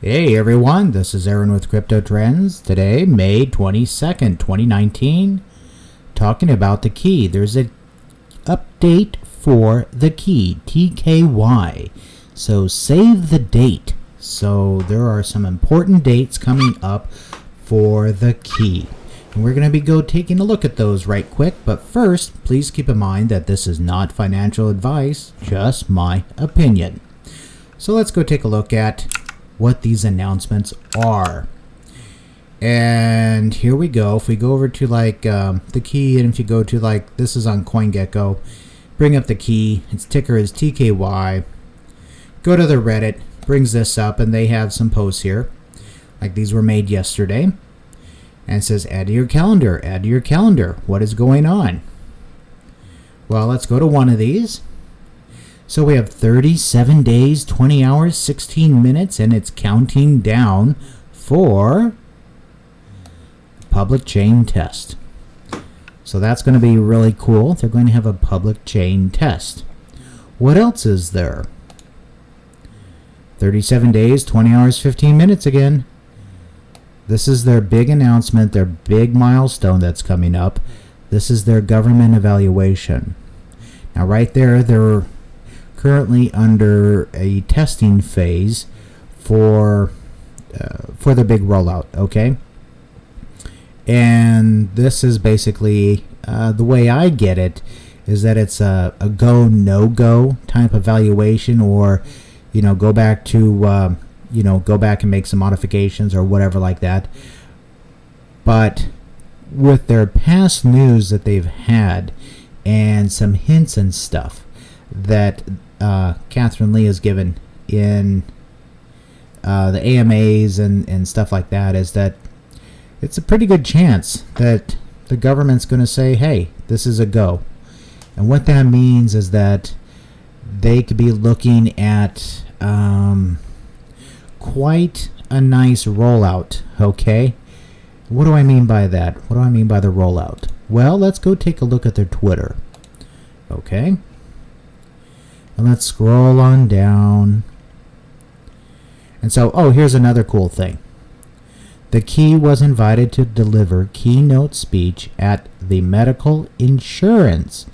Hey everyone, this is Aaron with Crypto Trends. Today, May 22nd, 2019, talking about the key. There's an update for the key, TKY. So save the date. So there are some important dates coming up for the key. And we're going to be taking a look at those right quick. But first, please keep in mind that this is not financial advice, just my opinion. So let's go take a look at what these announcements are. And here we go. If we go over to the key, and if you go to this is on CoinGecko, bring up the key, its ticker is TKY, go to the Reddit, brings this up, and they have some posts here like these were made yesterday, and it says add to your calendar, what is going on? Well, let's go to one of these. So we have 37 days, 20 hours, 16 minutes, and it's counting down for public chain test. So that's going to be really cool. They're going to have a public chain test. What else is there? 37 days, 20 hours, 15 minutes again. This is their big announcement, their big milestone that's coming up. This is their government evaluation. Now right there, they're currently under a testing phase for the big rollout, okay? And this is basically the way I get it is that it's a go no go type evaluation, or go back to go back and make some modifications or whatever like that. But with their past news that they've had and some hints and stuff that Catherine Lee has given in the AMAs and stuff like that, is that it's a pretty good chance that the government's going to say, hey, this is a go. And what that means is that they could be looking at quite a nice rollout, okay? What do I mean by that? What do I mean by the rollout? Well, let's go take a look at their Twitter, okay? And let's scroll on down. And so, here's another cool thing. The key was invited to deliver keynote speech at the Medical Insurance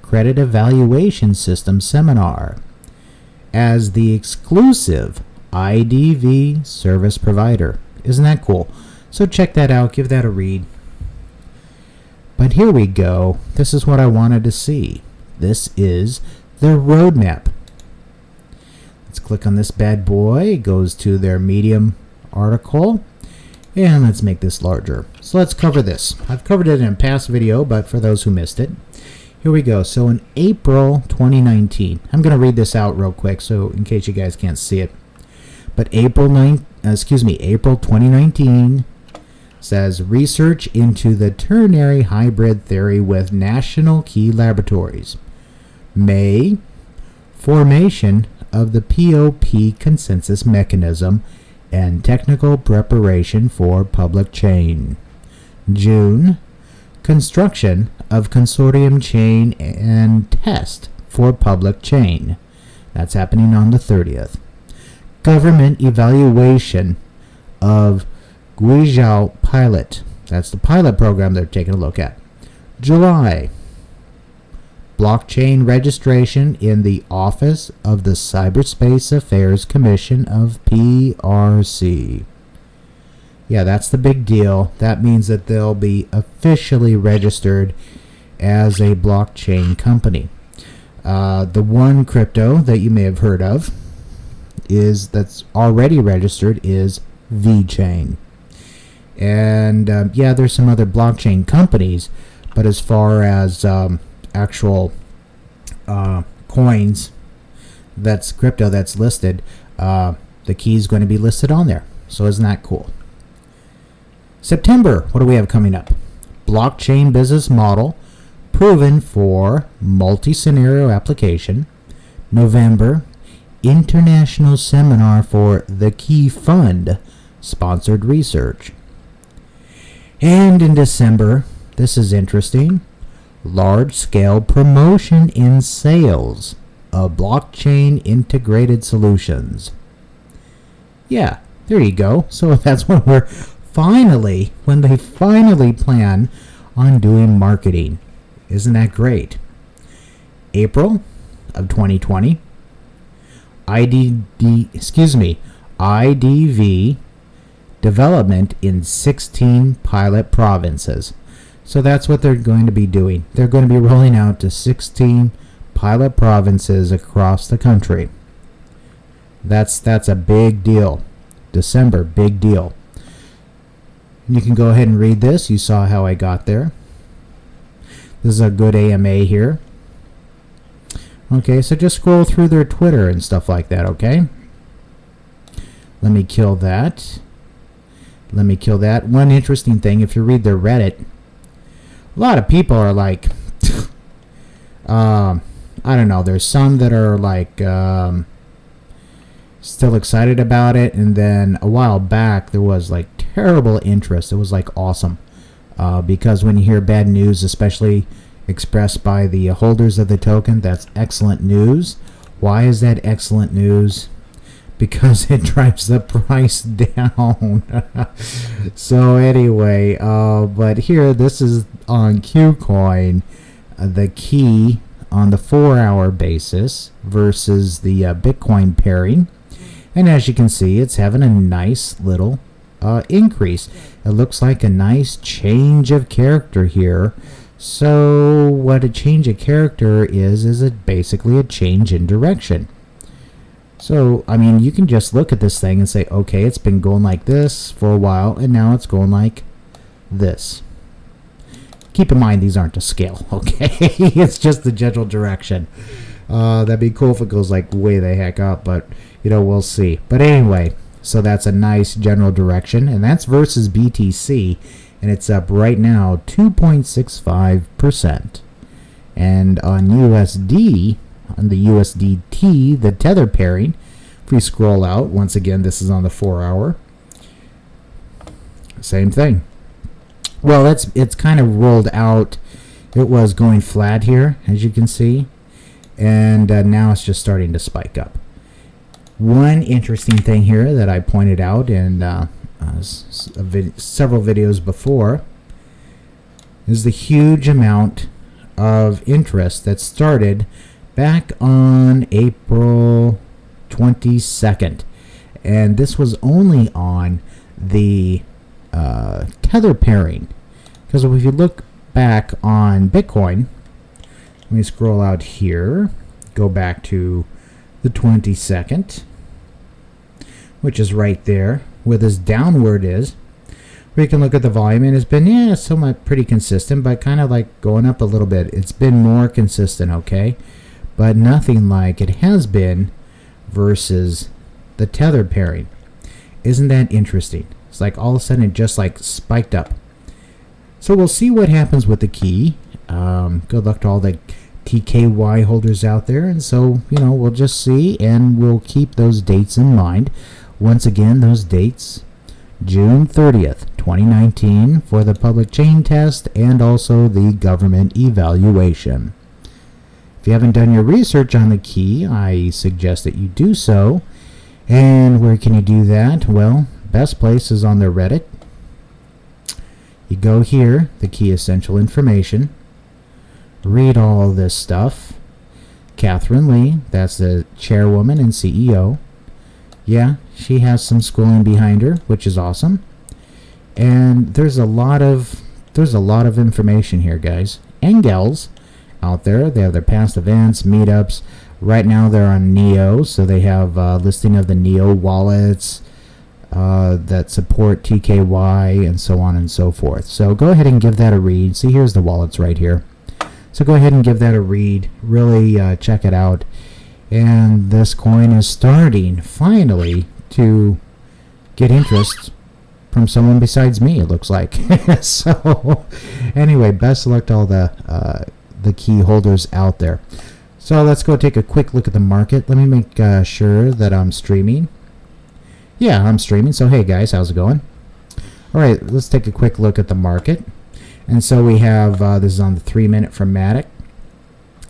Credit Evaluation System seminar as the exclusive IDV service provider. Isn't that cool? So check that out. Give that a read. But here we go. This is what I wanted to see. This is their roadmap. Let's click on this bad boy. It goes to their Medium article. And let's make this larger. So let's cover this. I've covered it in a past video, but for those who missed it, here we go. So in April 2019, I'm going to read this out real quick, so in case you guys can't see it. But April 2019 says research into the ternary hybrid theory with National Key Laboratories. May, formation of the POP consensus mechanism and technical preparation for public chain. June, construction of consortium chain and test for public chain. That's happening on the 30th. Government evaluation of Guizhou pilot. That's the pilot program they're taking a look at. July, blockchain registration in the Office of the Cyberspace Affairs Commission of PRC. Yeah, that's the big deal. That means that they'll be officially registered as a blockchain company. The one crypto that you may have heard of that's already registered is VeChain. And there's some other blockchain companies, but as far as actual coins, that's crypto that's listed, the key is going to be listed on there. So isn't that cool? September, what do we have coming up? Blockchain business model proven for multi-scenario application. November, international seminar for the Key Fund sponsored research. And in December, this is interesting, large-scale promotion in sales of blockchain integrated solutions. Yeah, There you go. So that's when they finally plan on doing marketing. Isn't that great? April of 2020, IDV development in 16 pilot provinces. So that's what they're going to be doing. They're going to be rolling out to 16 pilot provinces across the country. That's a big deal. December, big deal. You can go ahead and read this. You saw how I got there. This is a good AMA here. Okay, so just scroll through their Twitter and stuff like that, okay? Let me kill that. One interesting thing, if you read their Reddit, a lot of people are like, I don't know, there's some that are like still excited about it, and then a while back there was like terrible interest. It was like awesome, because when you hear bad news, especially expressed by the holders of the token, that's excellent news. Why is that excellent news? Because it drives the price down. So anyway, but here, this is on KuCoin, the key on the 4-hour basis versus the Bitcoin pairing. And as you can see, it's having a nice little increase. It looks like a nice change of character here. So what a change of character is it basically a change in direction. So, I mean, you can just look at this thing and say, okay, it's been going like this for a while, and now it's going like this. Keep in mind, these aren't to scale, okay? It's just the general direction. That'd be cool if it goes like way the heck up, but, you know, we'll see. But anyway, so that's a nice general direction, and that's versus BTC, and it's up right now 2.65%. And on USD, on the USDT, the tether pairing, if we scroll out, once again, this is on the 4-hour, same thing. Well, it's kind of rolled out. It was going flat here, as you can see, and now it's just starting to spike up. One interesting thing here that I pointed out in several videos before is the huge amount of interest that started back on April 22nd, and this was only on the tether pairing, because if you look back on Bitcoin, let me scroll out here, go back to the 22nd, which is right there where this downward is. We can look at the volume, and it's been somewhat pretty consistent, but kind of like going up a little bit. It's been more consistent, okay, but nothing like it has been versus the tether pairing. Isn't that interesting? It's like all of a sudden it just like spiked up. So we'll see what happens with the key. Good luck to all the TKY holders out there, and so, you know, we'll just see, and we'll keep those dates in mind. Once again, those dates, June 30th, 2019 for the public chain test and also the government evaluation. If you haven't done your research on the key, I suggest that you do so. And where can you do that? Well, best place is on their Reddit. You go here, the key essential information, read all this stuff. Catherine Lee, that's the chairwoman and CEO. Yeah, she has some schooling behind her, which is awesome. And there's a lot of information here, guys, and gals out there. They have their past events, meetups. Right now they're on Neo, so they have a listing of the Neo wallets that support TKY and so on and so forth. So go ahead and give that a read. See, here's the wallets right here. So go ahead and give that a read. Really check it out. And this coin is starting finally to get interest from someone besides me, it looks like. So anyway, best of luck to all the key holders out there. So let's go take a quick look at the market. Let me make sure that I'm streaming. Yeah, I'm streaming. So hey guys, how's it going? All right, let's take a quick look at the market. And so we have, this is on the 3-minute from Matic.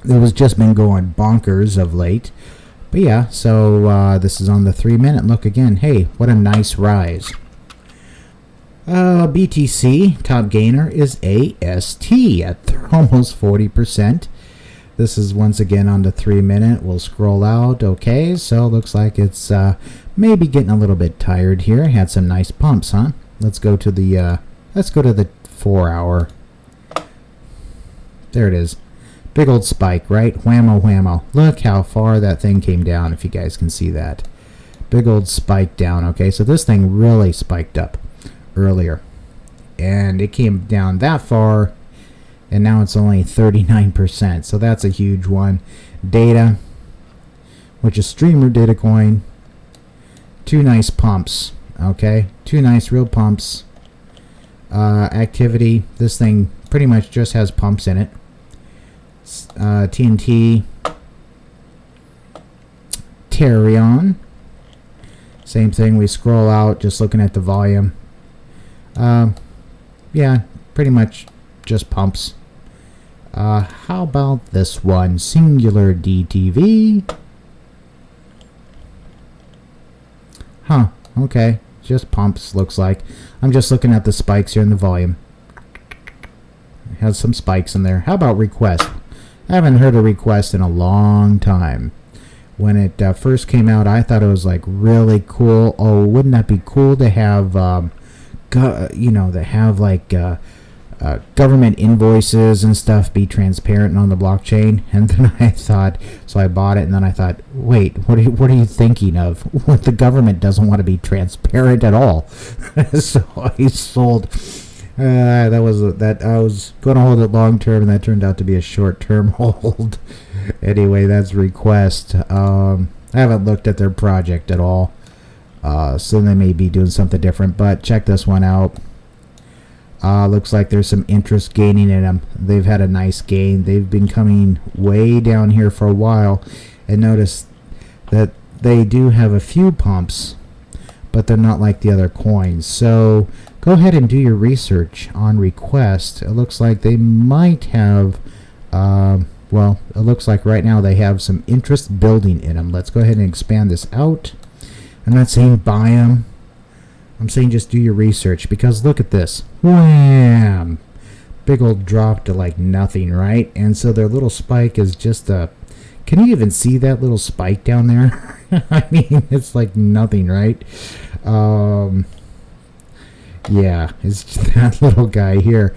It was just been going bonkers of late. But yeah, so this is on the 3-minute. Look again. Hey, what a nice rise. BTC top gainer is AST at almost 40%. This is once again on the 3-minute. We'll scroll out. Okay, so looks like it's maybe getting a little bit tired here. Had some nice pumps, huh? Let's go to the 4-hour. There it is. Big old spike, right? Whammo whammo. Look how far that thing came down, if you guys can see that. Big old spike down. Okay, so this thing really spiked up earlier, and it came down that far, and now it's only 39%, so that's a huge one. Data, which is streamer data coin, 2 nice pumps. Okay, 2 nice real pumps. Activity, this thing pretty much just has pumps in it. TNT, Terion, same thing. We scroll out, just looking at the volume. Yeah, pretty much just pumps. How about this one? Singular DTV. Huh, okay. Just pumps, looks like. I'm just looking at the spikes here in the volume. It has some spikes in there. How about request? I haven't heard a request in a long time. When it first came out, I thought it was like really cool. Oh, wouldn't that be cool to have government invoices and stuff be transparent on the blockchain? And then I thought, so I bought it, and then I thought, wait, what are you thinking of? What, the government doesn't want to be transparent at all. So I sold. I was going to hold it long term, and that turned out to be a short term hold. Anyway, that's request. I haven't looked at their project at all. So they may be doing something different, but check this one out. Looks like there's some interest gaining in them. They've had a nice gain. They've been coming way down here for a while, and notice that they do have a few pumps, but they're not like the other coins. So go ahead and do your research on request. It looks like they might have, well, it looks like right now they have some interest building in them. Let's go ahead and expand this out. I'm not saying buy them. I'm saying just do your research, because look at this. Wham! Big old drop to like nothing, right? And so their little spike is just a... Can you even see that little spike down there? I mean, it's like nothing, right? Yeah, it's that little guy here.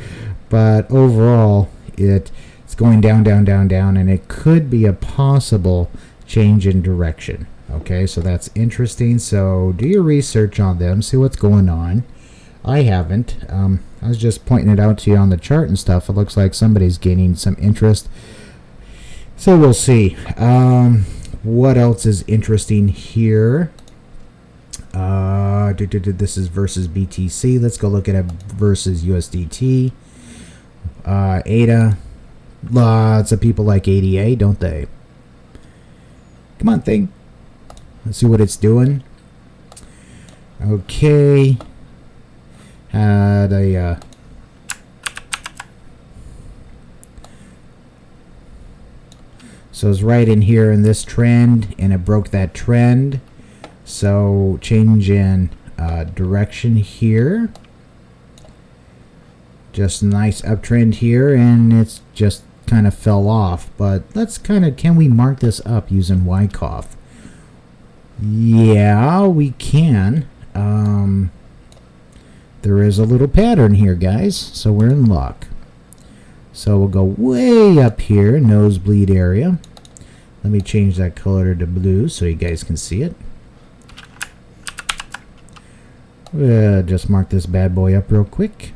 But overall, it's going down, down, down, down, and it could be a possible change in direction. Okay, so that's interesting. So do your research on them, see what's going on. I haven't. I was just pointing it out to you on the chart and stuff. It looks like somebody's gaining some interest. So we'll see. What else is interesting here? This is versus BTC. Let's go look at it versus USDT. ADA. Lots of people like ADA, don't they? Come on, thing. Let's see what it's doing. Okay. Had a so it's right in here in this trend, and it broke that trend. So change in direction here. Just a nice uptrend here, and it's just kind of fell off. But let's can we mark this up using Wyckoff? Yeah, we can. There is a little pattern here, guys, so we're in luck. So we'll go way up here, nosebleed area. Let me change that color to blue so you guys can see it. Just mark this bad boy up real quick.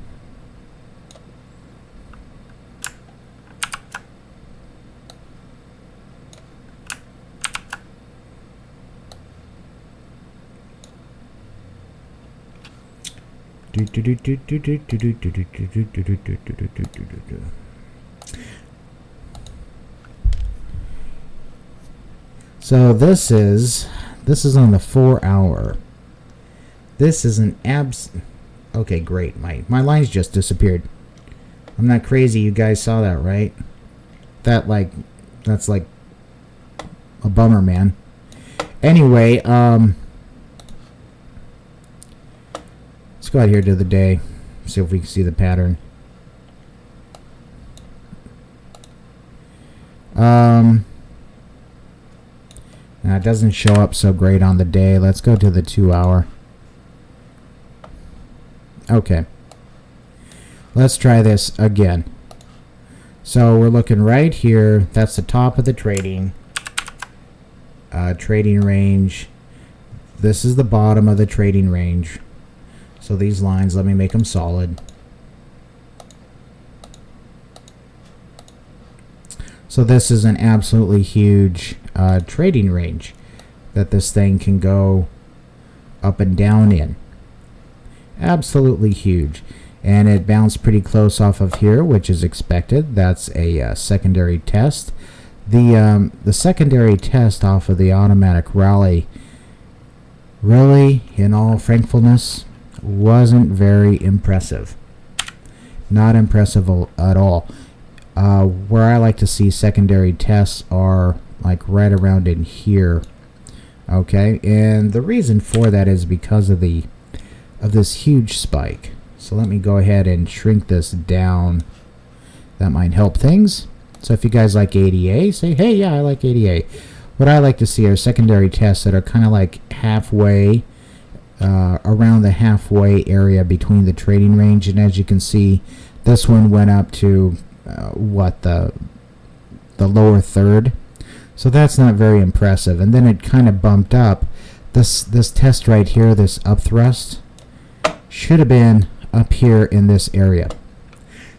So this is on the 4-hour. This is an okay, great. My lines just disappeared. I'm not crazy. You guys saw that, right? That's like a bummer, man. Anyway, let's go out here to the day, see if we can see the pattern. Now it doesn't show up so great on the day. Let's go to the 2 hour. Okay. Let's try this again. So we're looking right here. That's the top of the trading range. This is the bottom of the trading range. So these lines, let me make them solid. So this is an absolutely huge trading range that this thing can go up and down in. Absolutely huge. And it bounced pretty close off of here, which is expected. That's a secondary test. The secondary test off of the automatic rally, really, in all frankness, wasn't very impressive. Not impressive at all. Where I like to see secondary tests are like right around in here. Okay, and the reason for that is because of this huge spike. So let me go ahead and shrink this down. That might help things. So if you guys like ADA, say, hey, yeah, I like ADA. What I like to see are secondary tests that are kind of like halfway, around the halfway area between the trading range. And as you can see, this one went up to the lower third. So that's not very impressive. And then it kind of bumped up. This test right here, this up thrust, should have been up here in this area.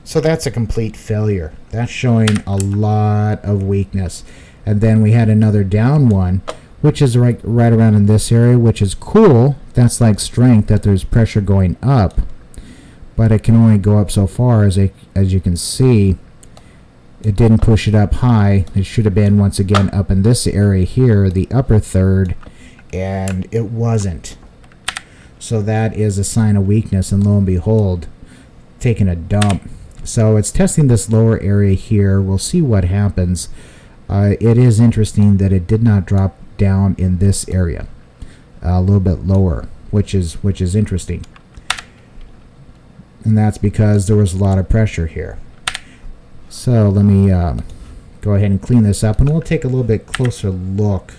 So that's a complete failure. That's showing a lot of weakness. And then we had another down one, which is right around in this area, which is cool. That's like strength, that there's pressure going up, but it can only go up so far. As you can see, it didn't push it up high. It should have been once again up in this area here, the upper third, and it wasn't. So that is a sign of weakness, and lo and behold, taking a dump. So it's testing this lower area here. We'll see what happens. It is interesting that it did not drop down in this area, a little bit lower, which is interesting. And that's because there was a lot of pressure here. So let me go ahead and clean this up, and we'll take a little bit closer look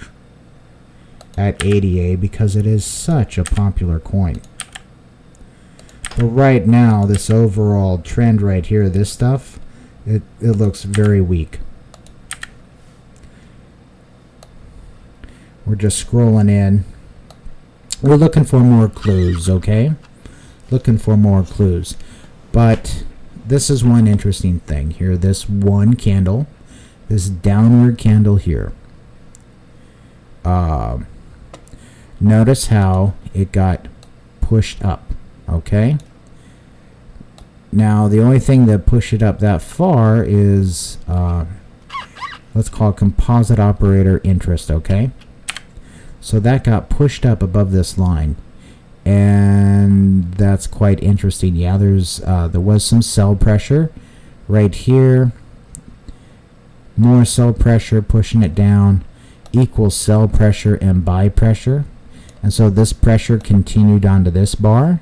at ADA because it is such a popular coin. But right now, this overall trend right here, this stuff, it looks very weak. We're just scrolling in. We're looking for more clues, okay? Looking for more clues. But this is one interesting thing here. This one candle, this downward candle here. Notice how it got pushed up, okay? Now, the only thing that pushed it up that far is, let's call it composite operator interest, okay? So that got pushed up above this line, and that's quite interesting. Yeah, there was some sell pressure right here. More sell pressure pushing it down equals sell pressure and buy pressure. And so this pressure continued onto this bar.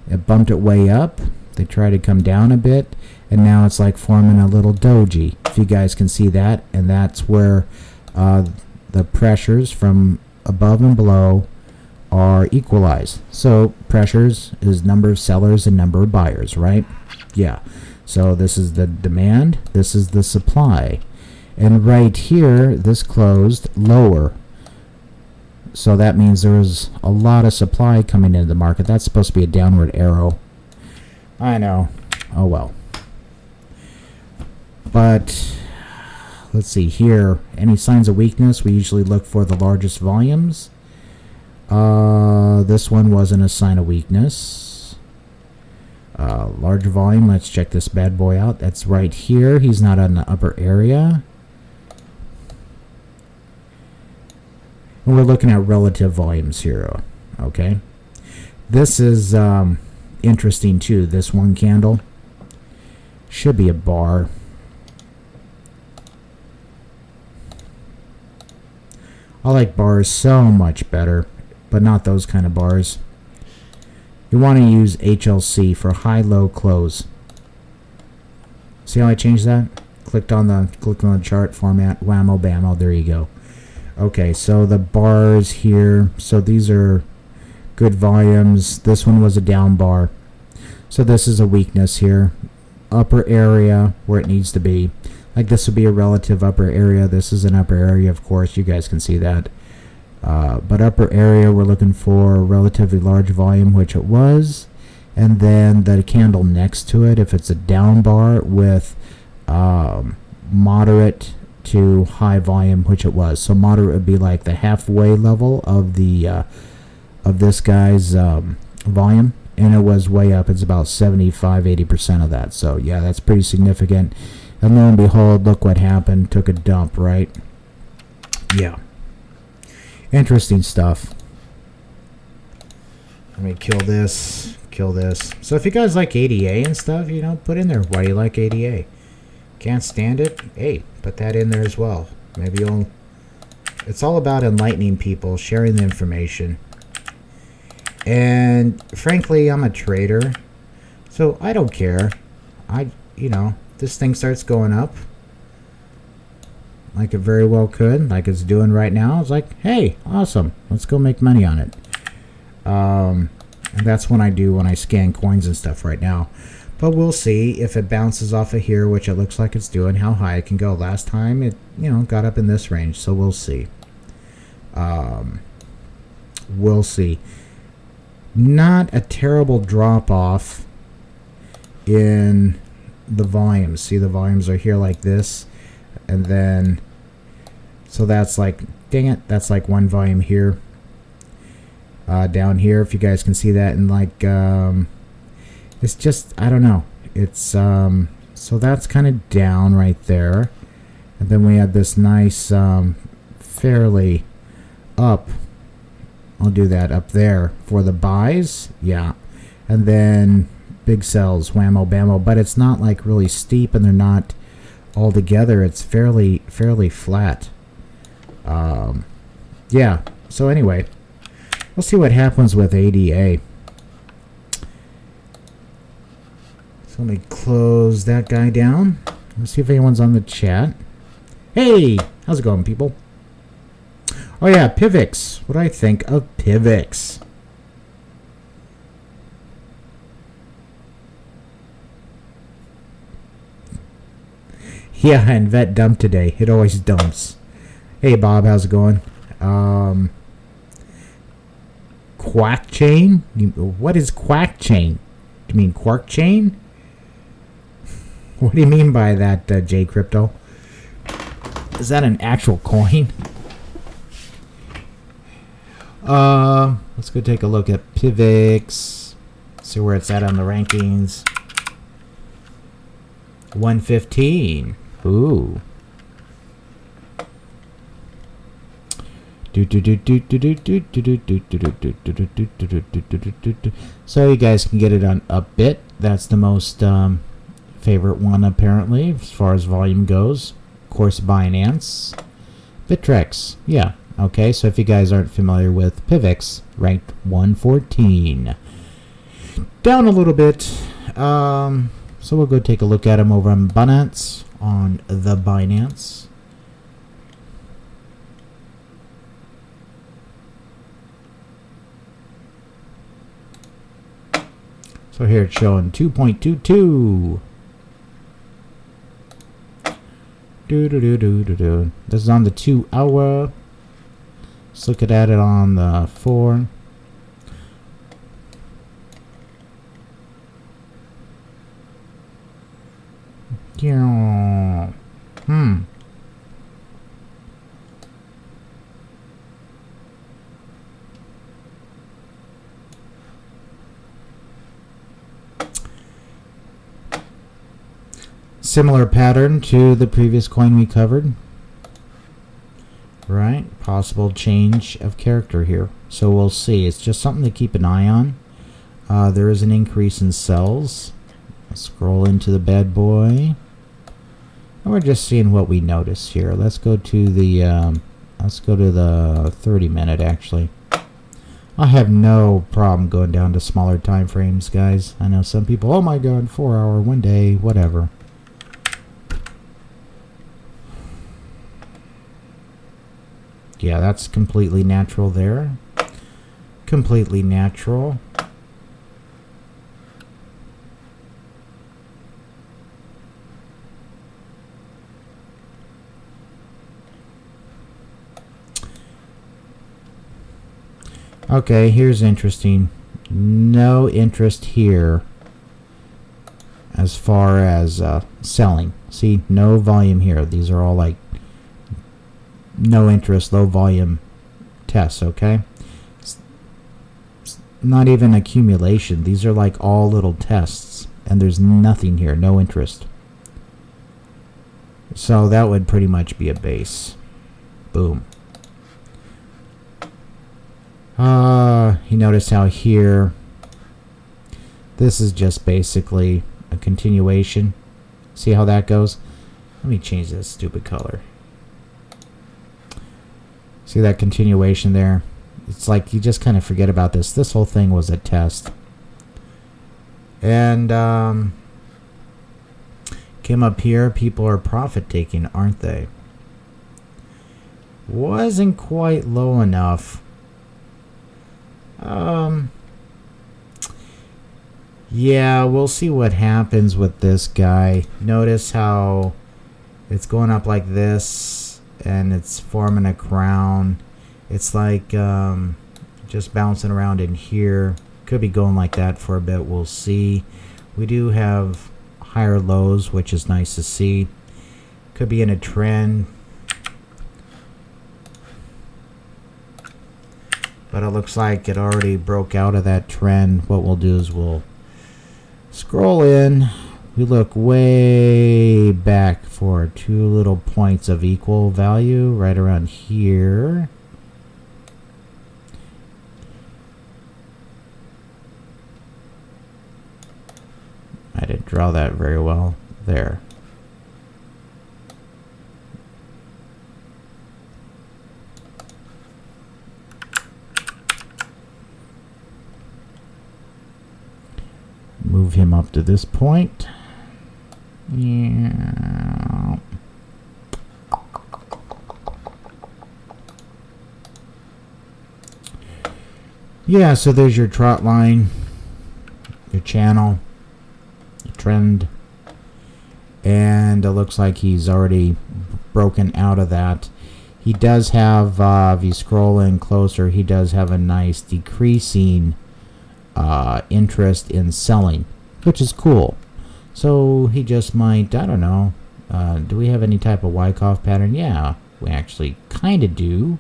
It bumped it way up. They tried to come down a bit, and now it's like forming a little doji, if you guys can see that. And that's where the pressures from above and below are equalized. So pressures is number of sellers and number of buyers, right? Yeah. So this is the demand, this is the supply. And right here, this closed lower. So that means there was a lot of supply coming into the market. That's supposed to be a downward arrow. I know. Oh well. But let's see here. Any signs of weakness? We usually look for the largest volumes. This one wasn't a sign of weakness. Larger volume. Let's check this bad boy out. That's right here. He's not on the upper area. And we're looking at relative volumes here. Okay. This is interesting too. This one candle should be a bar. I like bars so much better, but not those kind of bars. You want to use HLC for high, low, close. See how I changed that? Clicked on the chart format, whammo bammo, there you go. Okay, so the bars here, so these are good volumes. This one was a down bar. So this is a weakness here. Upper area where it needs to be. Like this would be a relative upper area. This is an upper area, of course. You guys can see that. But upper area, we're looking for a relatively large volume, which it was. And then the candle next to it, if it's a down bar with moderate to high volume, which it was. So moderate would be like the halfway level of the of this guy's volume, and it was way up. It's about 75-80% of that. So yeah, that's pretty significant. And lo and behold, look what happened. Took a dump, right? Yeah. Interesting stuff. Let me kill this. Kill this. So if you guys like ADA and stuff, you know, put in there why you like ADA. Can't stand it? Hey, put that in there as well. Maybe you'll... It's all about enlightening people, sharing the information. And frankly, I'm a trader, so I don't care. You know, this thing starts going up, like it very well could, like it's doing right now. It's like, hey, awesome, let's go make money on it. And that's what I do when I scan coins and stuff right now. But we'll see if it bounces off of here, which it looks like it's doing, how high it can go. Last time it, you know, got up in this range, so we'll see. We'll see. Not a terrible drop off in the volumes. See, the volumes are here like this, and then so that's like, dang it, that's like one volume here, down here, if you guys can see that. And like it's just, I don't know, it's so that's kind of down right there, and then we had this nice fairly up. I'll do that up there for the buys, yeah, and then big sells, whammo bammo. But it's not like really steep, and they're not all together. It's fairly flat. Yeah. So anyway, we'll see what happens with ADA. So let me close that guy down. Let's see if anyone's on the chat. Hey, how's it going, people? Oh yeah, PIVX. What do I think of PIVX? Yeah, and Vet dumped today. It always dumps. Hey Bob, how's it going? Quack chain? What is quack chain? Do you mean quark chain? What do you mean by that, J Crypto? Is that an actual coin? Let's go take a look at PIVX. See where it's at on the rankings. 115. Ooh. So you guys can get it on Upbit. That's the most favorite one apparently as far as volume goes. Of course, Binance, Bittrex. Yeah. Okay, so if you guys aren't familiar with PIVX, ranked 114. Down a little bit. So we'll go take a look at them over on Binance, on the Binance. So here it's showing 2.22. This is on the 2 hour. Let's look at it on the 4. Similar pattern to the previous coin we covered. Right, possible change of character here. So we'll see. It's just something to keep an eye on. There is an increase in sells. Let's scroll into the bad boy. And we're just seeing what we notice here. Let's go to the Let's go to the 30-minute actually. I have no problem going down to smaller time frames, guys. I know some people, oh my god, 4 hour, 1 day, whatever. Yeah, that's completely natural there. Completely natural. Okay, here's interesting. No interest here as far as selling. See, no volume here. These are all like no interest, low volume tests, okay? It's not even accumulation. These are like all little tests, and there's nothing here, no interest. So that would pretty much be a base. Boom. You notice how here this is just basically a continuation. See how that goes? Let me change this stupid color. See that continuation there? It's like you just kind of forget about this. This whole thing was a test. And came up here. People are profit taking, aren't they? Wasn't quite low enough. Yeah, we'll see what happens with this guy. Notice how it's going up like this and it's forming a crown. It's like just bouncing around in here. Could be going like that for a bit. We'll see. We do have higher lows, which is nice to see. Could be in a trend. But it looks like it already broke out of that trend. What we'll do is we'll scroll in. We look way back for two little points of equal value right around here. I didn't draw that very well there. Move him up to this point. Yeah. Yeah, so there's your trot line, your channel, your trend, and it looks like he's already broken out of that. He does have, if you scroll in closer, he does have a nice decreasing interest in selling, which is cool. So he just might, I don't know, do we have any type of Wyckoff pattern? Yeah, we actually kind of do.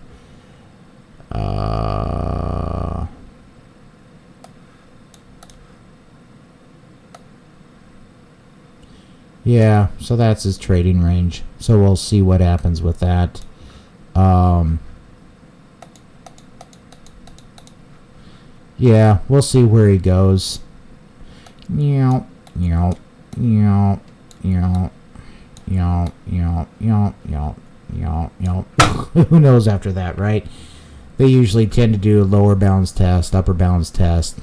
Yeah, so that's his trading range. So we'll see what happens with that. Yeah, we'll see where he goes. Who knows after that, right? They usually tend to do a lower bounds test, upper bounds test,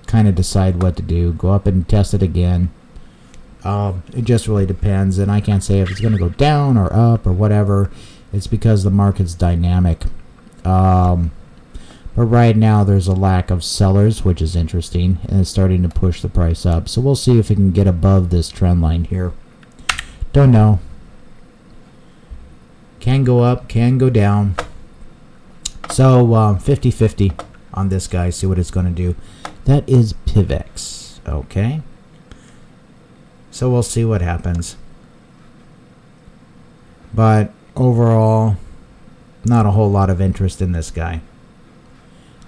kind of decide what to do, go up and test it again. It just really depends, and I can't say if it's going to go down or up or whatever. It's because the market's dynamic. But right now there's a lack of sellers, which is interesting, and it's starting to push the price up. So we'll see if it can get above this trend line here. Don't know. Can go up, can go down. So 50-50 on this guy. See what it's going to do. That is PIVX. Okay. So we'll see what happens. But overall, not a whole lot of interest in this guy.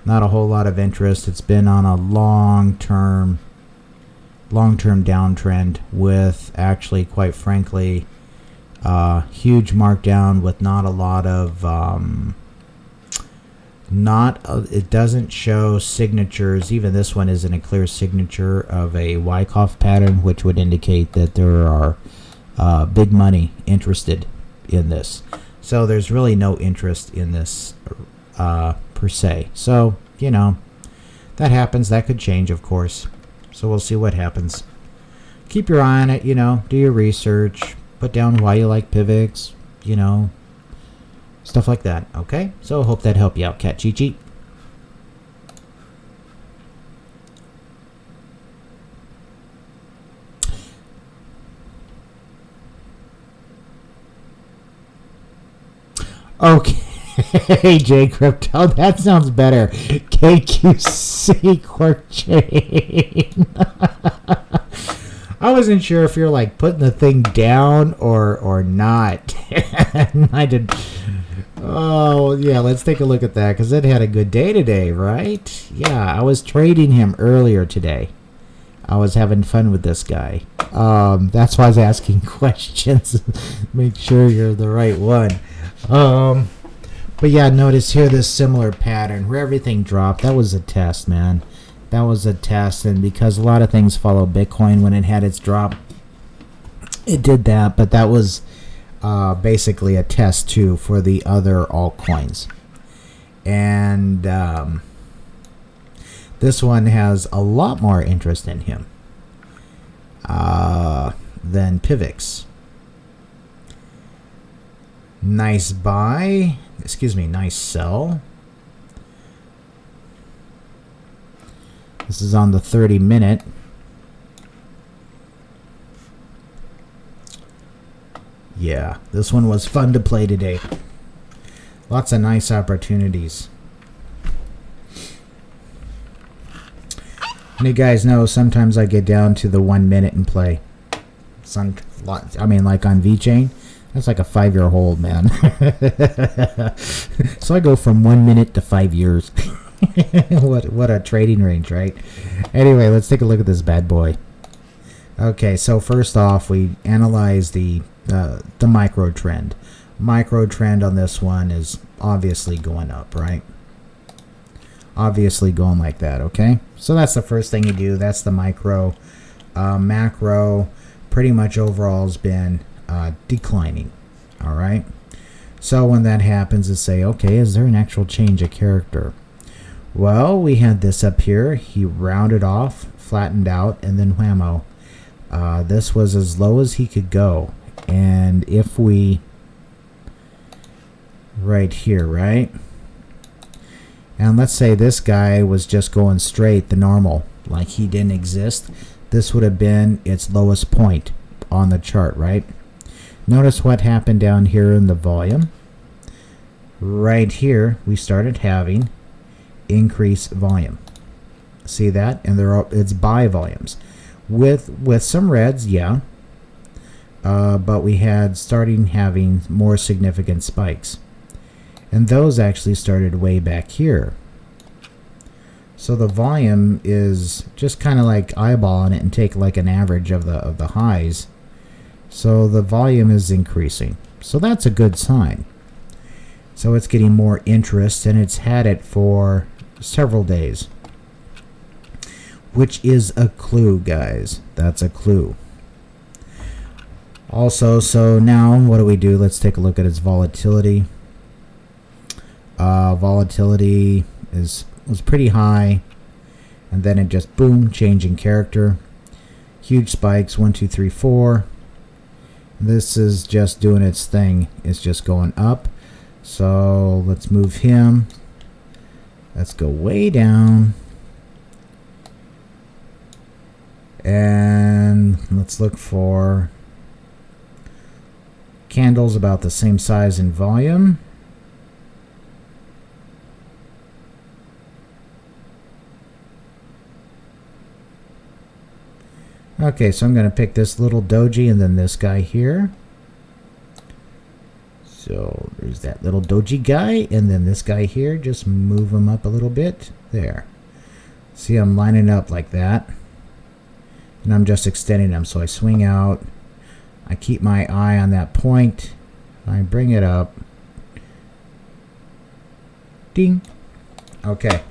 Not a whole lot of interest. It's been on a long-term downtrend with actually, quite frankly, huge markdown with not a lot of it doesn't show signatures. Even this one isn't a clear signature of a Wyckoff pattern, which would indicate that there are big money interested in this. So there's really no interest in this per se. So, you know, that happens. That could change, of course. So we'll see what happens. Keep your eye on it, you know, do your research, put down why you like PIVX, you know, stuff like that, okay? So hope that helped you out, Cat Chi Chi. Okay, J Crypto, that sounds better. KQC Quark Chain. I wasn't sure if you're like putting the thing down or not. I did. Oh yeah, let's take a look at that because it had a good day today, right? Yeah, I was trading him earlier today. I was having fun with this guy. That's why I was asking questions. Make sure you're the right one. But yeah, notice here this similar pattern where everything dropped. That was a test, man. That was a test, and because a lot of things follow Bitcoin when it had its drop, it did that, but that was basically a test too for the other altcoins. And this one has a lot more interest in him than PIVX. Nice buy, excuse me, nice sell. This is on the 30-minute. Yeah, this one was fun to play today. Lots of nice opportunities. And you guys know sometimes I get down to the 1 minute and play. I mean, like on VeChain, that's like a 5-year-old, man. So I go from 1 minute to 5 years. What a trading range, right? Anyway, let's take a look at this bad boy. Okay, so first off, we analyze the micro trend. Micro trend on this one is obviously going up, right? Obviously going like that, okay? So that's the first thing you do. That's the micro. Macro pretty much overall has been declining, all right? So when that happens, it's say, okay, is there an actual change of character? Well, we had this up here. He rounded off, flattened out, and then whammo. This was as low as he could go. And if we, right here, right? And let's say this guy was just going straight, the normal, like he didn't exist. This would have been its lowest point on the chart, right? Notice what happened down here in the volume. Right here, we started having increased volume. See that? And it's buy volumes with some reds, yeah, but we had starting having more significant spikes, and those actually started way back here. So the volume is just kind of like eyeballing it and take like an average of the highs. So the volume is increasing, so that's a good sign. So it's getting more interest, and it's had it for several days, which is a clue, guys. That's a clue. Also, so now what do? Let's take a look at its volatility. Volatility was pretty high, and then it just boom, changing character. Huge spikes, 1, 2, 3, 4. This is just doing its thing. It's just going up. So let's move him. Let's go way down. And let's look for candles about the same size and volume. Okay, so I'm going to pick this little doji and then this guy here. So there's that little doji guy, and then this guy here. Just move him up a little bit. There. See, I'm lining up like that. And I'm just extending them. So I swing out. I keep my eye on that point. I bring it up. Ding. Okay.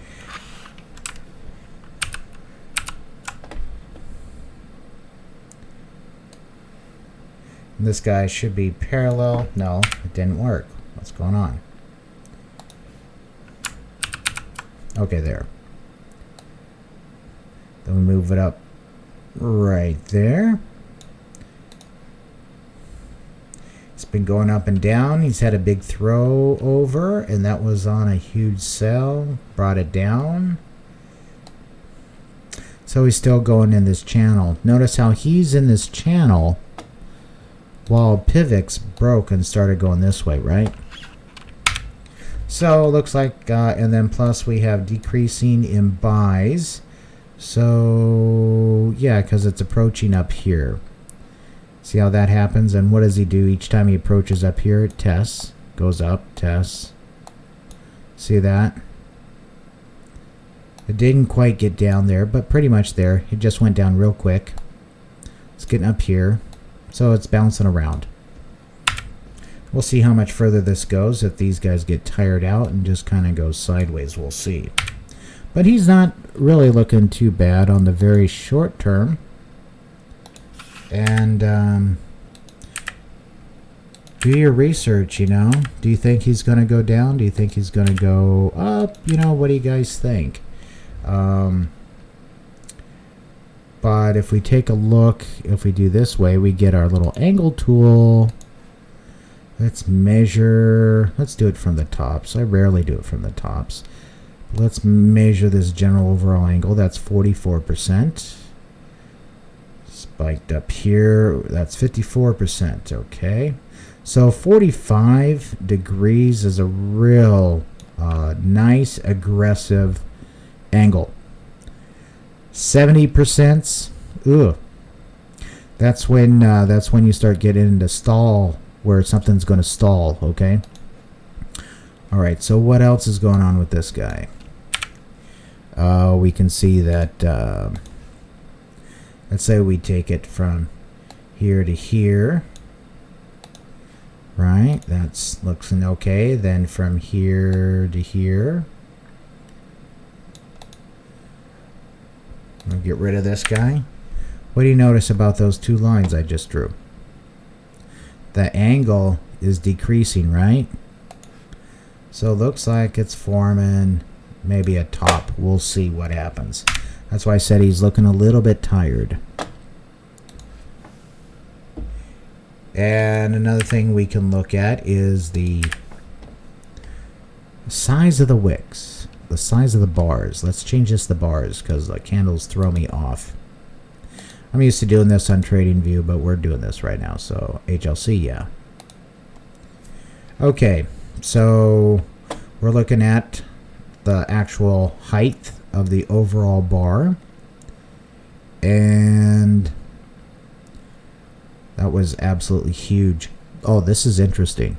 This guy should be parallel. No, it didn't work. What's going on? Okay, there. Then we move it up right there. It's been going up and down. He's had a big throw over, and that was on a huge sell. Brought it down. So he's still going in this channel. Notice how he's in this channel while Pivx broke and started going this way, right? So looks like, and then plus we have decreasing in buys. So yeah, because it's approaching up here. See how that happens? And what does he do each time he approaches up here? It tests, goes up, tests. See that? It didn't quite get down there, but pretty much there. It just went down real quick. It's getting up here. So it's bouncing around. We'll see how much further this goes. If these guys get tired out and just kind of go sideways, we'll see. But he's not really looking too bad on the very short term. And do your research, you know. Do you think he's going to go down? Do you think he's going to go up? You know, what do you guys think? But if we take a look, if we do this way, we get our little angle tool. Let's measure. Let's do it from the tops. I rarely do it from the tops. Let's measure this general overall angle. That's 44%. Spiked up here. That's 54%. Okay. So 45 degrees is a real nice aggressive angle. 70%. Ugh. That's when you start getting into stall, where something's going to stall. Okay. All right. So what else is going on with this guy? We can see that. Let's say we take it from here to here. Right. That's looking okay. Then from here to here. I'll get rid of this guy. What do you notice about those two lines I just drew? The angle is decreasing, right? So it looks like it's forming maybe a top. We'll see what happens. That's why I said he's looking a little bit tired. And another thing we can look at is the size of the wicks. The size of the bars. Let's change this to bars because the candles throw me off. I'm used to doing this on TradingView, but we're doing this right now. So HLC, yeah. Okay, so we're looking at the actual height of the overall bar. And that was absolutely huge. Oh, this is interesting.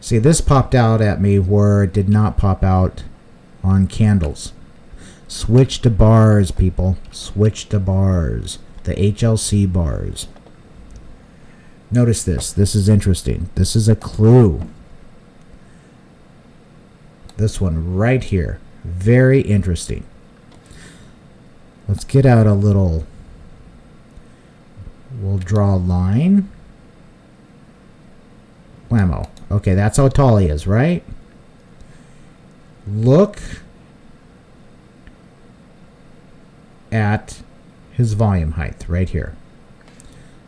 See, this popped out at me where it did not pop out on candles. Switch to bars, people. Switch to bars. The HLC bars. Notice this. This is interesting. This is a clue. This one right here. Very interesting. Let's get out a little. We'll draw a line. Whammo. Okay, that's how tall he is, right? Look at his volume height right here.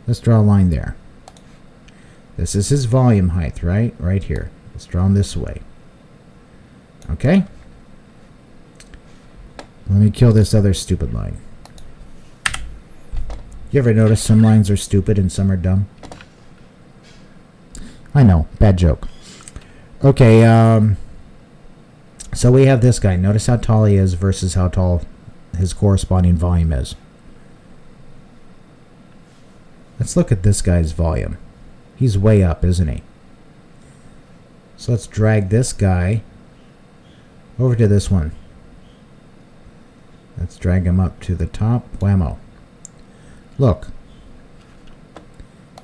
Let's draw a line there. This is his volume height, right? Right here. Let's draw him this way. Okay? Let me kill this other stupid line. You ever notice some lines are stupid and some are dumb? I know, bad joke. Okay, so we have this guy. Notice how tall he is versus how tall his corresponding volume is. Let's look at this guy's volume. He's way up, isn't he? So let's drag this guy over to this one. Let's drag him up to the top. Whammo. Look.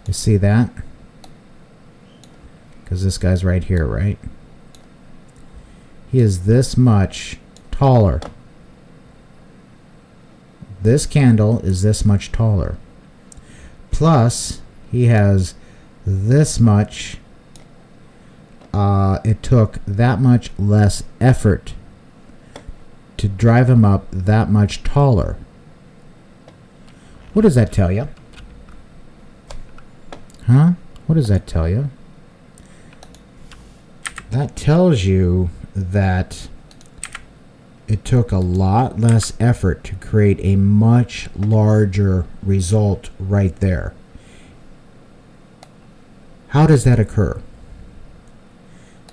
You see that? Because this guy's right here, right? He is this much taller. This candle is this much taller. Plus, he has this much it took that much less effort to drive him up that much taller. What does that tell you? Huh? What does that tell you? That tells you that it took a lot less effort to create a much larger result right there. How does that occur?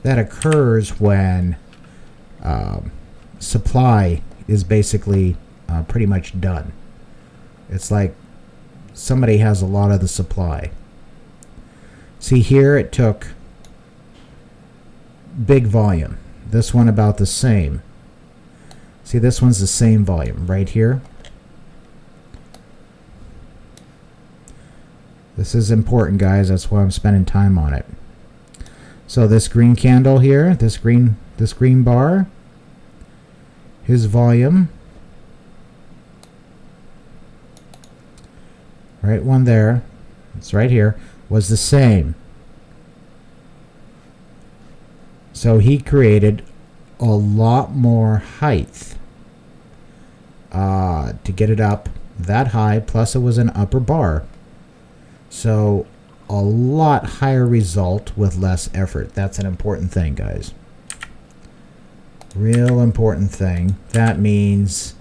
That occurs when supply is basically pretty much done. It's like somebody has a lot of the supply. See here, it took big volume. This one about the same. See, this one's the same volume right here. This is important, guys. That's why I'm spending time on it. So this green candle here, this green bar, his volume, right one there, it's right here, was the same. So he created a lot more height to get it up that high, plus it was an upper bar. So a lot higher result with less effort. That's an important thing, guys. Real important thing. That means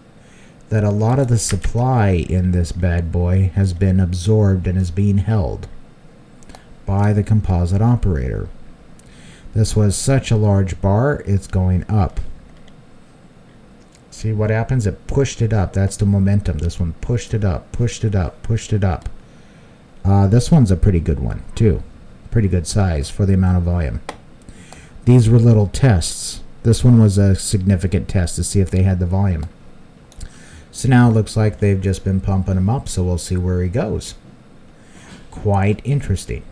that a lot of the supply in this bad boy has been absorbed and is being held by the composite operator. This was such a large bar, it's going up. See what happens? It pushed it up. That's the momentum. This one pushed it up, pushed it up, pushed it up. This one's a pretty good one, too. Pretty good size for the amount of volume. These were little tests. This one was a significant test to see if they had the volume. So now it looks like they've just been pumping him up, so we'll see where he goes. Quite interesting.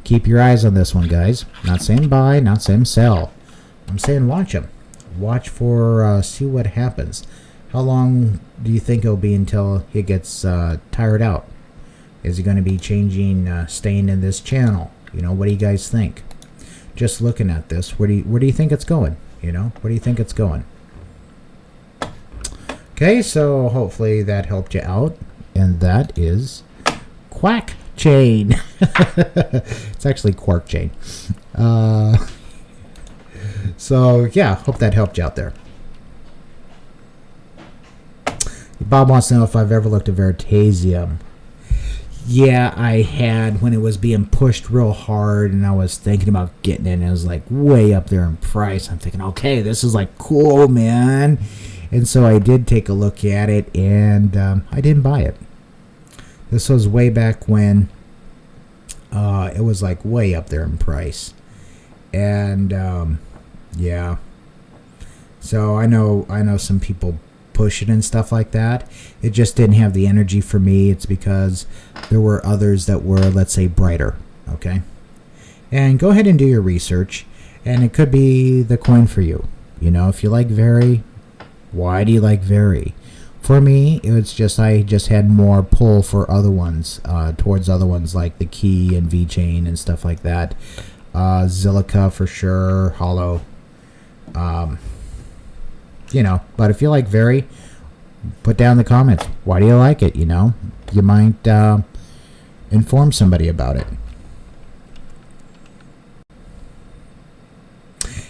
Keep your eyes on this one, guys. Not saying buy, not saying sell. I'm saying watch him. Watch for, see what happens. How long do you think it'll be until he gets tired out? Is he going to be changing, staying in this channel? You know, what do you guys think? Just looking at this, where do you think it's going? You know, where do you think it's going? Okay, so hopefully that helped you out. And that is Quack Chain. It's actually Quark Chain. So yeah, hope that helped you out there. Bob wants to know if I've ever looked at Veritasium. Yeah, I had, when it was being pushed real hard and I was thinking about getting it and it was like way up there in price. I'm thinking, okay, this is like cool, man. And so I did take a look at it and I didn't buy it. This was way back when it was like way up there in price. And yeah. So I know some people push it and stuff like that. It just didn't have the energy for me. It's because there were others that were, let's say, brighter. Okay, and go ahead and do your research, and it could be the coin for you. You know, if you like Very, why do you like Very? For me, it's just I just had more pull for other ones, towards other ones like the Key and VeChain and stuff like that. Zilliqa for sure, Hollow. You know, but if you like Very, put down in the comments, why do you like it? You know, you might inform somebody about it.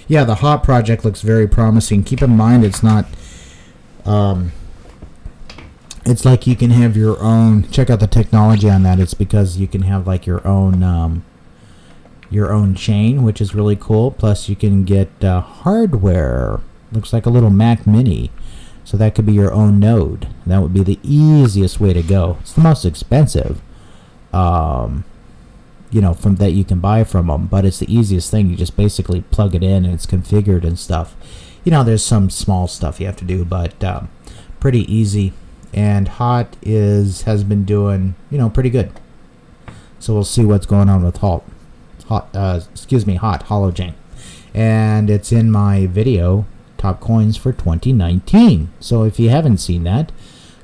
Yeah, the Hot project looks very promising. Keep in mind, it's not it's like you can have your own, check out the technology on that. It's because you can have like your own chain, which is really cool. Plus you can get hardware. Looks like a little Mac Mini, so that could be your own node. That would be the easiest way to go. It's the most expensive, you know, from that you can buy from them, but it's the easiest thing. You just basically plug it in and it's configured and stuff. You know, there's some small stuff you have to do, but pretty easy. And Hot has been doing, you know, pretty good. So we'll see what's going on with Hot Holochain, and it's in my video. Top coins for 2019. So if you haven't seen that,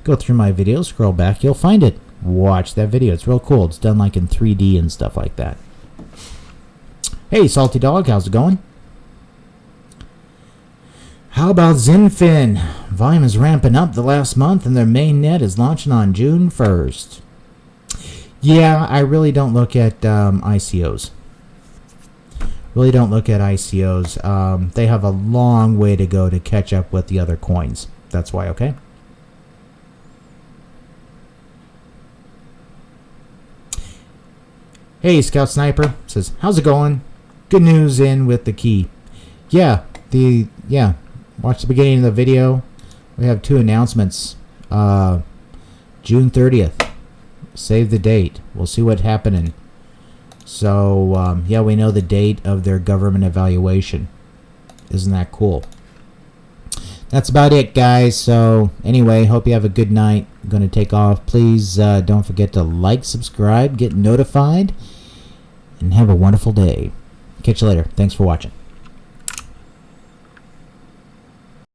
go through my video, scroll back, you'll find it. Watch that video. It's real cool. It's done like in 3D and stuff like that. Hey, Salty Dog, how's it going? How about Zenfin? Volume is ramping up the last month, and their main net is launching on June 1st. Yeah, I really don't look at ICOs. Really don't look at ICOs. They have a long way to go to catch up with the other coins. That's why, okay? Hey, Scout Sniper says, how's it going? Good news in with the key. Yeah, watch the beginning of the video. We have 2 announcements. June 30th. Save the date. We'll see what's happening. So, yeah, we know the date of their government evaluation. Isn't that cool? That's about it, guys. So, anyway, hope you have a good night. I'm going to take off. Please don't forget to like, subscribe, get notified, and have a wonderful day. Catch you later. Thanks for watching.